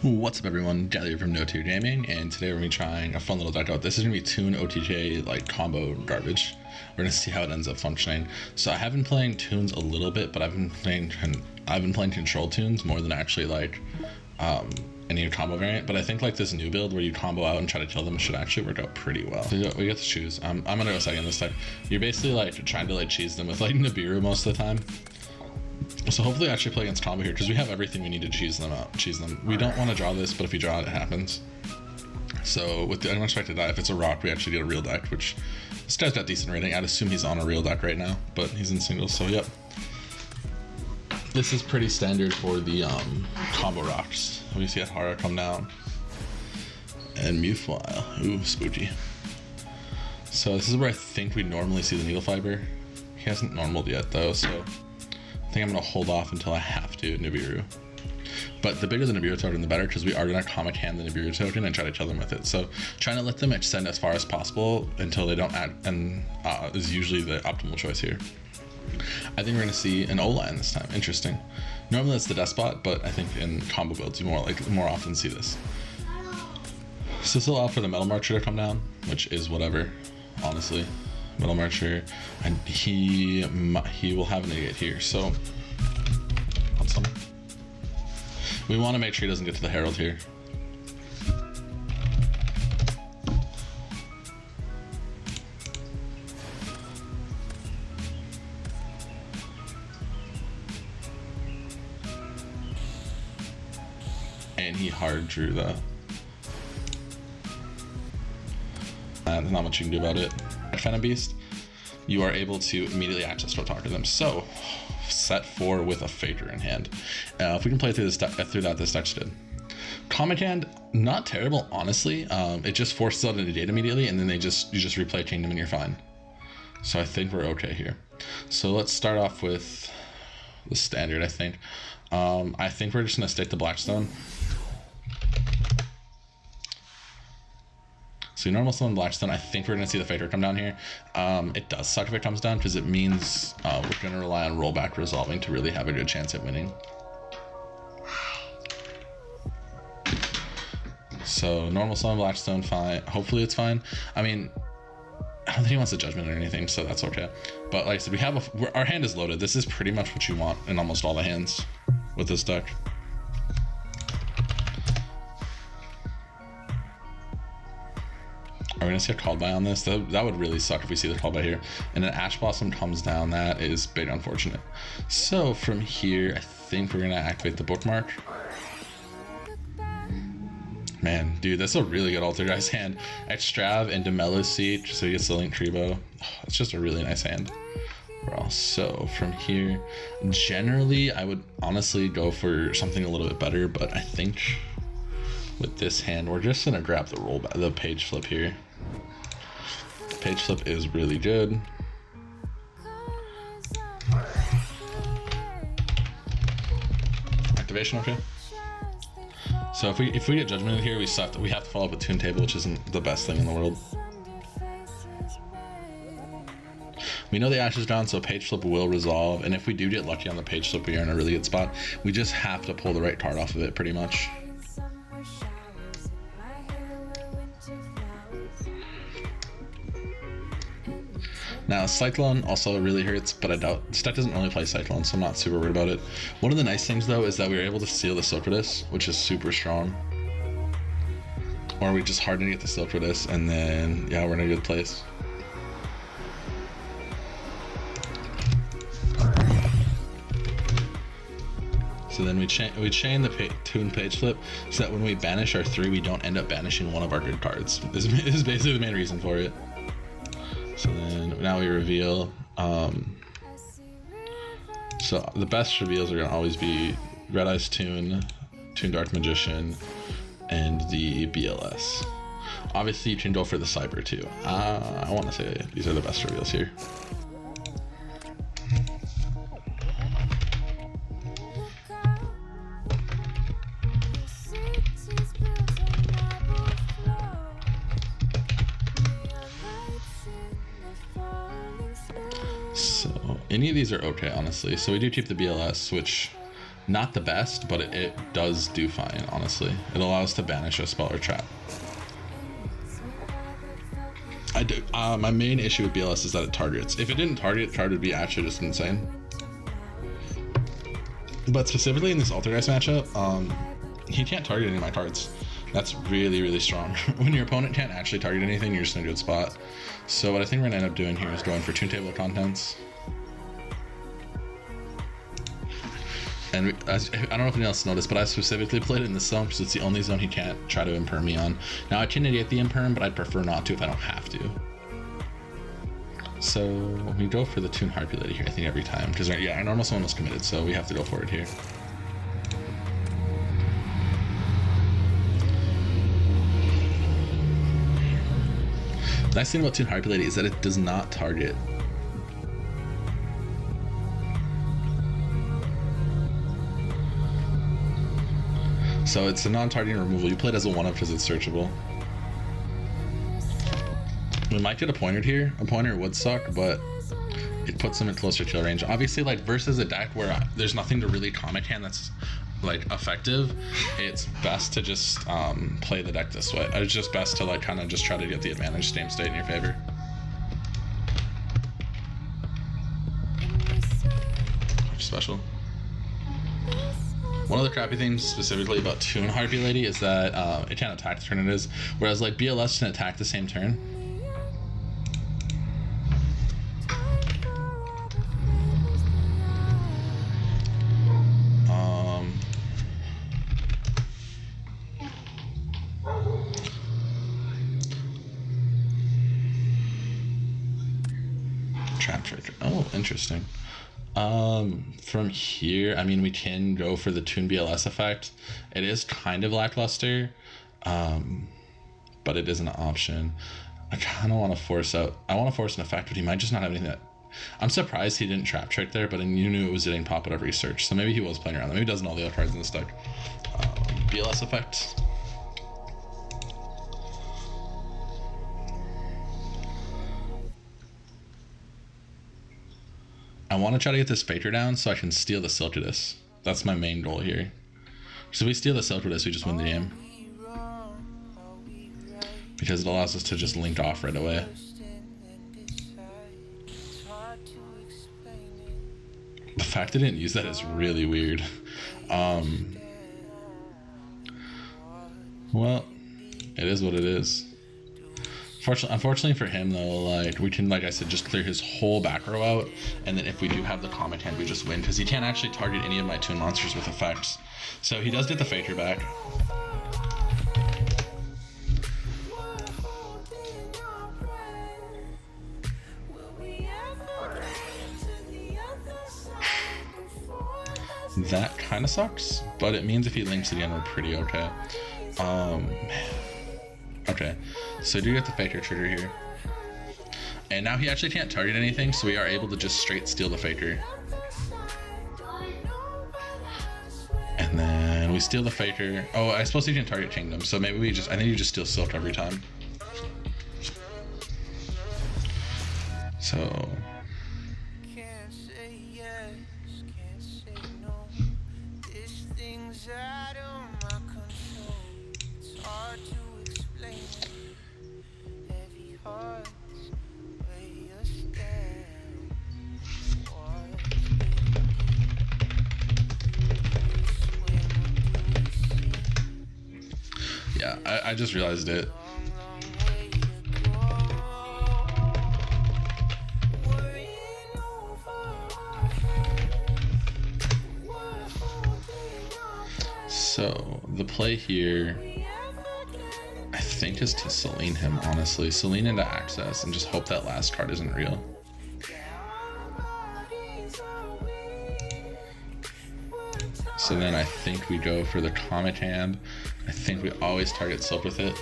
What's up everyone, Jelly here from No2 Gaming, and today we're going to be trying a fun little deck out. This is going to be Toon OTJ like combo garbage. We're going to see how it ends up functioning. So I have been playing Toons a little bit, but I've been playing control Toons more than actually like any combo variant. But I think like this new build where you combo out and try to kill them should actually work out pretty well. So we get to choose. I'm going to go second this time. You're basically like trying to like cheese them with like Nibiru most of the time. So hopefully I actually play against combo here because we have everything we need to cheese them. We don't want to draw this, but if we draw it, it happens. So with the unexpected die, if it's a rock, we actually get a real deck, which this guy's got decent rating. I'd assume he's on a real deck right now, but he's in singles, so yep. This is pretty standard for the combo rocks. We see Hara come down. And Mewfile. Ooh, spooky. So this is where I think we normally see the needle fiber. He hasn't normaled yet though, so I think I'm going to hold off until I have to Nibiru. But the bigger the Nibiru token, the better, because we are going to comic hand the Nibiru token and try to kill them with it. So trying to let them extend as far as possible until they don't act, and is usually the optimal choice here. I think we're going to see an O-line this time. Interesting. Normally it's the Despot, but I think in combo builds you more often see this. So this will allow for the Metal Marcher to come down, which is whatever, honestly. Metal Marcher, and he will have a negate here, so we want to make sure he doesn't get to the Herald here. And he hard drew the there's not much you can do about it. Phantom Beast, you are able to immediately access to talk to them. So set 4 with a Faker in hand. If we can play through this this deck's good. Comic Hand, not terrible, honestly. It just forces out a negate immediately, and then you just replay Kingdom and you're fine. So I think we're okay here. So let's start off with the standard. I think we're just gonna stick to Blackstone. So normal summon Blackstone, I think we're going to see the Faker come down here. It does suck if it comes down because it means we're going to rely on rollback resolving to really have a good chance at winning. So normal summon Blackstone, fine. Hopefully it's fine. I mean, I don't think he wants a judgment or anything, so that's okay. But like I said, our hand is loaded. This is pretty much what you want in almost all the hands with this deck. Are we gonna see a called by on this? That would really suck if we see the called by here. And an Ash Blossom comes down. That is big unfortunate. So from here, I think we're gonna activate the bookmark. Man, dude, that's a really good Altergeist hand. Extrav into Mellow Siege, so he gets the Link Treebo. Oh, it's just a really nice hand. So from here, generally, I would honestly go for something a little bit better, but I think with this hand, we're just gonna grab the page flip here. Page flip is really good. Activation, okay. So if we get judgment in here, we have to follow up with Toon Table, which isn't the best thing in the world. We know the Ash is down, so page flip will resolve, and if we do get lucky on the page flip, we are in a really good spot. We just have to pull the right card off of it, pretty much. Now, Cyclone also really hurts, but I doubt this deck doesn't really play Cyclone, so I'm not super worried about it. One of the nice things, though, is that we were able to seal the Silkridus, which is super strong. Or we just harden to get the Silkridus, and then, yeah, we're in a good place. So then we chain the Toon page flip, so that when we banish our 3, we don't end up banishing one of our good cards. This is basically the main reason for it. So then now we reveal. So the best reveals are going to always be Red Eyes Toon, Toon Dark Magician, and the BLS. Obviously you can go for the Cyber too. I want to say these are the best reveals here. So any of these are okay, honestly. So we do keep the BLS, which Not the best, but it does do fine, honestly. It allows to banish a spell or trap. I do. My main issue with BLS is that it targets. If it didn't target, the card would be actually just insane. But specifically in this Altergeist matchup, he can't target any of my cards. That's really, really strong. When your opponent can't actually target anything, you're just in a good spot. So what I think we're gonna end up doing here is going for Toon Table of Contents. And I don't know if anyone else noticed, but I specifically played it in this zone because it's the only zone he can't try to imperm me on. Now I can negate the imperm, but I'd prefer not to if I don't have to. So we go for the Toon Harpy Lady here, I think, every time. Because yeah, our normal summon was committed, so we have to go for it here. The nice thing about Toon Harpy Lady is that it does not target. So it's a non-targeting removal. You play it as a 1-up because it's searchable. We might get a pointer here. A pointer would suck, but it puts him in closer kill range. Obviously, like versus a deck where there's nothing to really comic hand that's like effective, it's best to just play the deck this way. It's just best to like kind of just try to get the advantage game state in your favor. Special. One of the crappy things specifically about Toon Harpy Lady is that it can't attack the turn it is, whereas like BLS can attack the same turn. Trap Trigger. Oh, interesting. From here, I mean, we can go for the Toon BLS effect. It is kind of lackluster, but it is an option. I kind of want to force out. I want to force an effect, but he might just not have anything that. I'm surprised he didn't Trap Trick there, but then you knew it was getting pop whatever he searched. So maybe he was playing around. Maybe he doesn't all the other cards in this deck. BLS effect. I want to try to get this Faker down so I can steal the Silkidus. That's my main goal here. So if we steal the Silkidus, we just win the game. Because it allows us to just link off right away. The fact I didn't use that is really weird. Well, it is what it is. Unfortunately for him though, like we can, like I said, just clear his whole back row out, and then if we do have the comic hand, we just win because he can't actually target any of my Toon monsters with effects. So he does get the Faker back. That kind of sucks, but it means if he links again, we're pretty okay. Okay, so do get the Faker trigger here. And now he actually can't target anything, so we are able to just straight steal the Faker. And then we steal the Faker. Oh, I suppose he can target Kingdom, so maybe we just, I think you just steal Silk every time. So... yeah, I just realized it. So the play here, I think, is to Selene him, honestly. Selene into access and just hope that last card isn't real. So then I think we go for the Comet Hand. I think we always target Silk with it.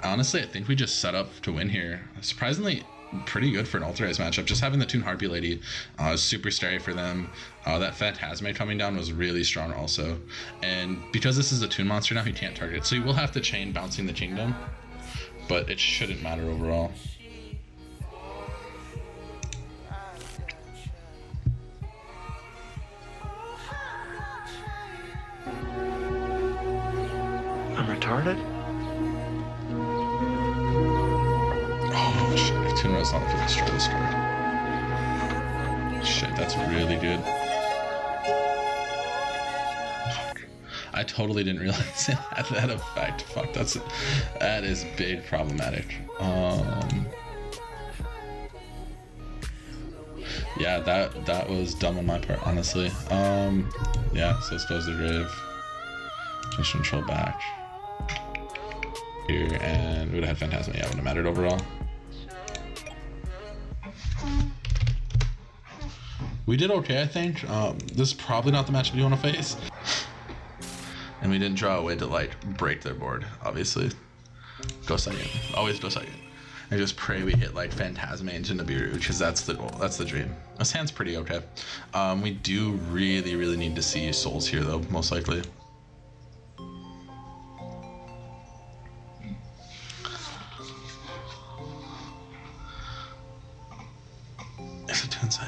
Honestly, I think we just set up to win here. Surprisingly, pretty good for an Alter Ice matchup. Just having the Toon Harpy Lady is super scary for them. That Phantasme coming down was really strong also. And because this is a Toon monster now, he can't target it. So you will have to chain bouncing the Kingdom, but it shouldn't matter overall. I'm retarded? Oh shit, if Toon Rose not if I destroy this card. Shit, that's really good. Fuck. I totally didn't realize it had that effect. Fuck, that is big problematic. Yeah, that was dumb on my part, honestly. Yeah, so this goes to grave. Just control back. Here, and we would have had Phantasma. Yeah, it wouldn't have mattered overall. We did okay, I think. This is probably not the matchup you want to face. And we didn't draw a way to, like, break their board, obviously. Go second. Always go second. And just pray we hit, like, Phantasma into Nibiru, because that's the goal. That's the dream. This hand's pretty okay. We do really, really need to see souls here, though, most likely.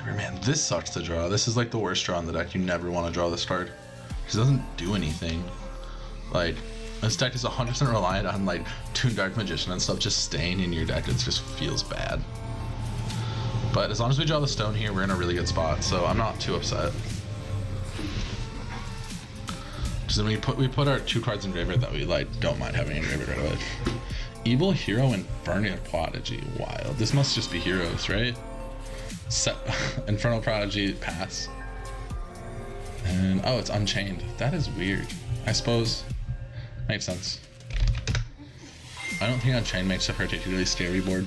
Man, this sucks to draw. This is like the worst draw in the deck. You never want to draw this card. It doesn't do anything. Like, this deck is 100% reliant on like Toon Dark Magician and stuff just staying in your deck. It just feels bad. But as long as we draw the stone here, we're in a really good spot. So I'm not too upset. Because then we put our 2 cards in graveyard that we like don't mind having in graveyard right away. Evil Hero and Burning Prodigy. Wild. This must just be heroes, right? Infernal Prodigy, pass. And oh, it's Unchained. That is weird. I suppose makes sense. I don't think Unchained makes a particularly scary board.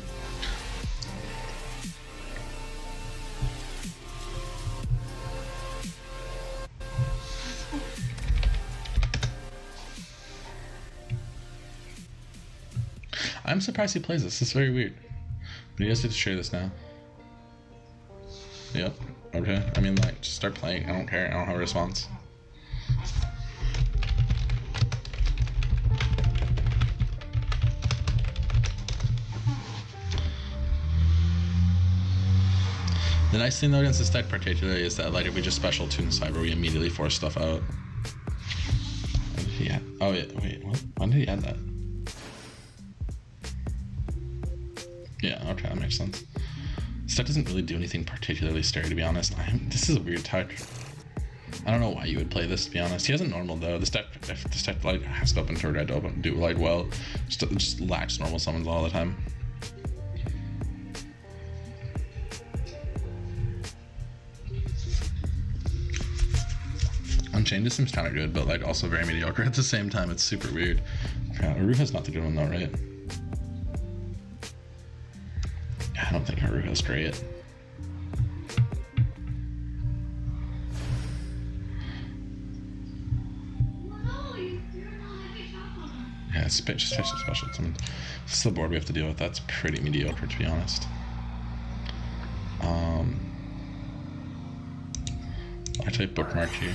I'm surprised he plays this. This is very weird. But he has to share this now. Yep. Okay. I mean, like, just start playing. I don't care. I don't have a response. The nice thing though against this deck particularly is that like if we just special Toon Cyber, we immediately force stuff out. What did he add? Oh yeah. Wait. What? When did he add that? Yeah. Okay. That makes sense. This deck doesn't really do anything particularly scary, to be honest. This is a weird deck. I don't know why you would play this, to be honest. He has a normal though. This deck, if this deck like has to open turn red to open do like well, just lacks normal summons all the time. Unchained just seems kind of good, but like also very mediocre at the same time. It's super weird. Yeah, Aruha's not the good one though, right? I don't think Haruha's great. Yeah, it's just a special summon. This is the board we have to deal with. That's pretty mediocre, to be honest. Actually, bookmark here.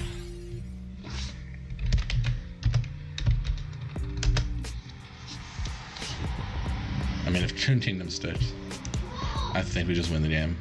I mean, if Toon Kingdom sticks, I think we just win the game.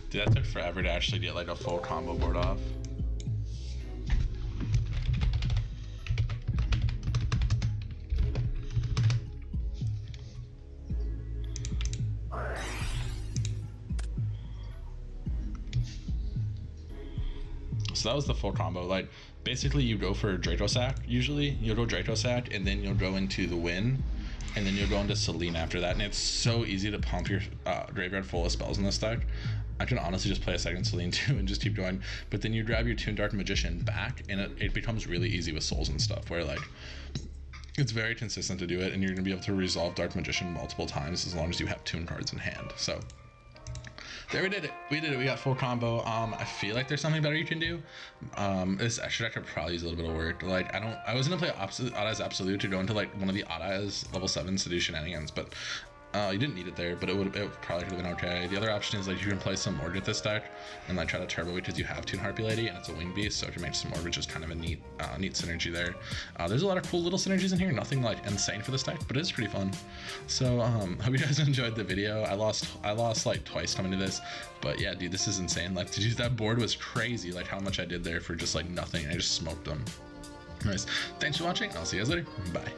Dude, that took forever to actually get like a full combo board off. So that was the full combo. Like, basically you go for Draco Sack, usually. You'll go Draco Sack, and then you'll go into the Win, and then you'll go into Selene after that. And it's so easy to pump your graveyard full of spells in this deck. I can honestly just play a second Selene too and just keep going. But then you grab your Toon Dark Magician back, and it becomes really easy with souls and stuff, where like, it's very consistent to do it, and you're going to be able to resolve Dark Magician multiple times as long as you have Toon cards in hand. So there, we did it. We did it. We got full combo. I feel like there's something better you can do. This extra deck could probably use a little bit of work. Like, I was gonna play Odd-Eyes Absolute to go into like one of the Odd-Eyes level 7 Seduce shenanigans, but you didn't need it there, but it probably could have been okay. The other option is like you can play some Morgue with this deck and like try to turbo it because you have Toon Harpy Lady and it's a wing beast, so if you make some Morgue, which is kind of a neat synergy there. There's a lot of cool little synergies in here, nothing like insane for this deck, but it's pretty fun. So hope you guys enjoyed the video. I lost like twice coming to this, but yeah, dude, this is insane. Like, that board was crazy, like how much I did there for just like nothing. I just smoked them. Anyways, thanks for watching. I'll see you guys later. Bye.